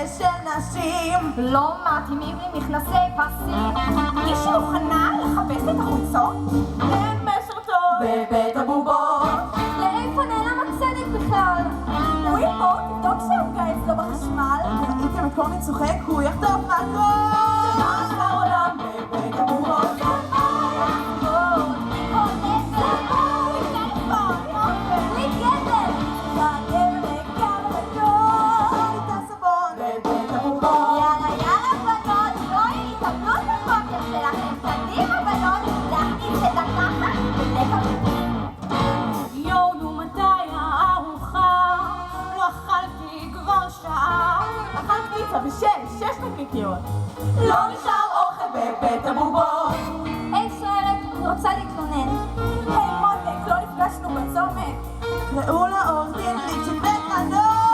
של נשים לא מתאימים לי מכנסי פסים. מישהו מוכנה לחפש את החולצות? אין מסר טוב בבית הבובות. לאיפה נעלם הצדק בכלל? הוא פה, תבדוק שהעוגה אצלו בחשמל. ראיתם את קומי צוחק? הוא יחטוף מהכל. זה ממש בעולם בבית הבובות. ושש נקניקיות. לא נשאר אוכל בבית הבובות. היי שוערת, אני רוצה להתלונן. היי מותק, לא נפגשנו בצומת. ראו לעורך דין ליצ'י וקרנות.